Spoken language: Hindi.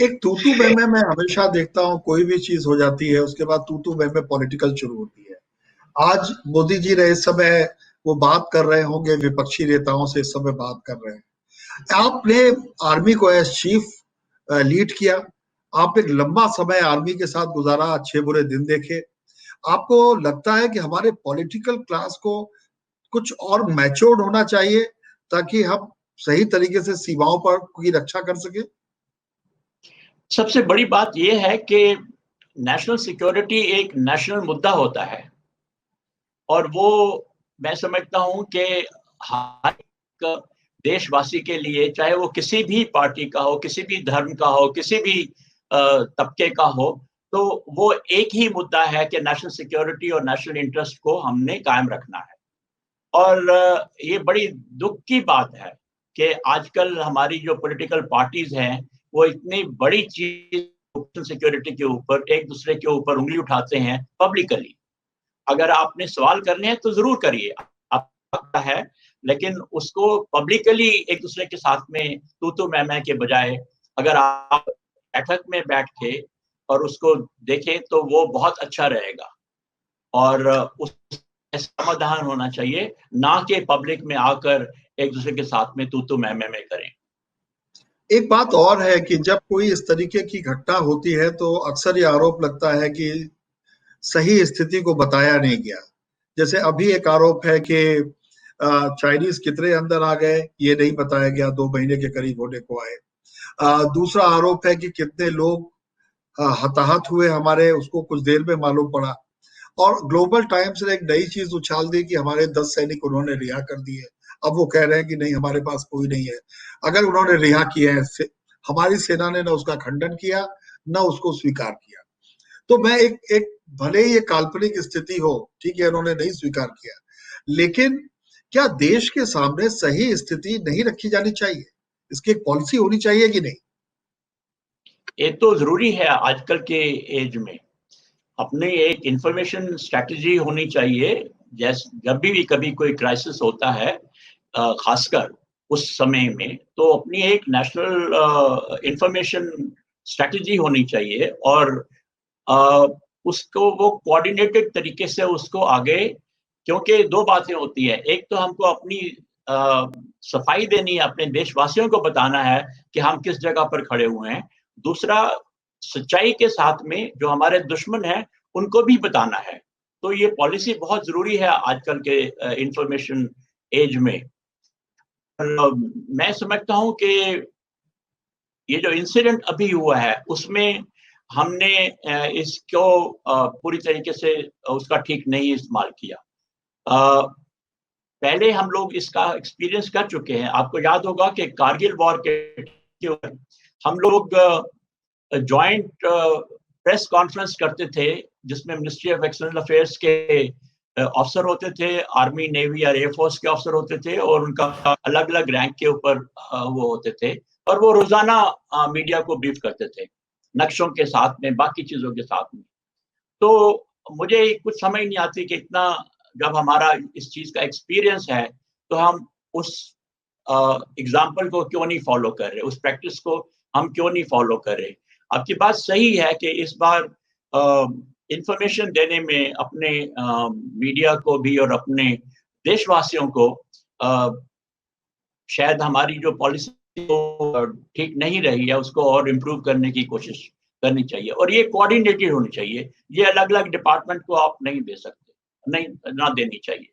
एक तू-तू मैं-मैं मैं हमेशा देखता हूँ, कोई भी चीज़ हो जाती है, उसके बाद तू-तू मैं-मैं पॉलिटिकल शुरू होती है। आज मोदी जी ने इस समय वो बात कर रहे होंगे, विपक्षी नेताओं से इस समय बात कर रहे हैं। आपने आर्मी को एज़ चीफ लीड किया। आप एक लंबा समय आर्मी के साथ गुज़ारा, अच्छे-बुरे दिन देखे। आपको लगता है कि हमारे पॉलिटिकल क्लास को कुछ और मैच्योर्ड होना चाहिए, ताकि हम सही तरीके से सीमाओं पर की रक्षा कर सकें? सबसे बड़ी बात ये है कि नेशनल सिक्योरिटी एक नेशनल मुद्दा होता है और वो मैं समझता हूँ कि हर एक देशवासी के लिए, चाहे वो किसी भी पार्टी का हो, किसी भी धर्म का हो, किसी भी तबके का हो, तो वो एक ही मुद्दा है कि नेशनल सिक्योरिटी और नेशनल इंटरेस्ट को हमने कायम रखना है। और ये बड़ी दुःख की बात है कि आजकल हमारी जो पॉलिटिकल पार्टीज़ हैं, वो इतनी बड़ी चीज़ नेशनल सिक्योरिटी के ऊपर एक-दूसरे के ऊपर उँगली उठाते हैं पब्लिकली। अगर आपने सवाल करने हैं तो ज़रूर करिए, आपका है, लेकिन उसको पब्लिकली एक-दूसरे के साथ में तू-तू मैं-मैं के बजाय अगर आप बैठक में बैठ के और उसको देखें तो वो बहुत अच्छा रहेगा और उसका समाधान होना चाहिए, ना कि पब्लिक में आकर एक-दूसरे के साथ में तू-तू मैं-मैं करें। एक बात और है कि जब कोई इस तरीके की घटना होती है, तो अक्सर ये आरोप लगता है कि सही स्थिति को बताया नहीं गया। जैसे अभी एक आरोप है कि चाइनीज़ कितने अंदर आ गए, ये नहीं बताया गया, 2 महीने के करीब होने को आए। दूसरा आरोप है कि कितने लोग हताहत हुए हमारे, उसको कुछ देर में मालूम पड़ा। और ग्लोबल टाइम्स ने एक नई चीज़ उछाल दी कि हमारे 10 सैनिक उन्होंने रिहा कर दिए। अब वो कह रहे हैं कि नहीं, हमारे पास कोई नहीं है। अगर उन्होंने रिहा किए हैं, हमारी सेना ने ना उसका खंडन किया, ना उसको स्वीकार किया। तो मैं एक एक भले ही ये काल्पनिक स्थिति हो, ठीक है, उन्होंने नहीं स्वीकार किया, लेकिन क्या देश के सामने सही स्थिति नहीं रखी जानी चाहिए? इसकी एक पॉलिसी होनी चाहिए कि नहीं? ये तो ज़रूरी है आजकल के ऐज में। अपनी एक इन्फॉर्मेशन स्ट्रैटेजी होनी चाहिए, जब भी कभी कोई क्राइसिस होता है, ख़ासकर उस समय में, तो अपनी एक नेशनल इन्फॉर्मेशन स्ट्रैटेजी होनी चाहिए और अ, उसको वो कोऑर्डिनेटेड तरीके से उसको आगे, क्योंकि 2 बातें होती हैं। एक तो हमको अपनी अ, सफाई देनी है, अपने देशवासियों को बताना है कि हम किस जगह पर खड़े हुए हैं। दूसरा, सच्चाई के साथ में जो हमारे दुश्मन हैं, उनको भी बताना है। तो ये पॉलिसी बहुत ज़रूरी है आजकल के इन्फॉर्मेशन ऐज में। मैं समझता हूँ कि ये जो इंसिडेंट अभी हुआ है, उसमें हमने इसको पूरी तरीके से उसका ठीक नहीं इस्तेमाल किया। अ, पहले हम लोग इसका एक्सपीरियंस कर चुके हैं। आपको याद होगा कि कारगिल वॉर के ऊपर हम लोग जॉइंट प्रेस कॉन्फ्रेंस करते थे, जिसमें मिनिस्ट्री ऑफ एक्सटर्नल अफेयर्स के अफ़सर होते थे, आर्मी, नेवी या एयर फोर्स के अफ़सर होते थे और उनका अलग-अलग रैंक के ऊपर वो होते थे और वो रोज़ाना मीडिया को ब्रीफ करते थे, नक्शों के साथ में, बाकी चीज़ों के साथ में। तो मुझे कुछ समझ नहीं आती कि इतना जब हमारा इस चीज़ का एक्सपीरियंस है, तो हम उस एग्ज़ाम्पल को क्यों नहीं फ़ॉलो कर रहे? उस प्रैक्टिस को हम क्यों नहीं फ़ॉलो कर रहे? आपकी बात सही है कि इस बार अ, इन्फॉर्मेशन देने में अपने मीडिया को भी और अपने देशवासियों को अ, शायद हमारी जो पॉलिसी ठीक नहीं रही है, उसको और इम्प्रूव करने की कोशिश करनी चाहिए और ये कोऑर्डिनेटेड होनी चाहिए। ये अलग-अलग डिपार्टमेंट को आप नहीं दे सकते, नहीं ना देनी चाहिए।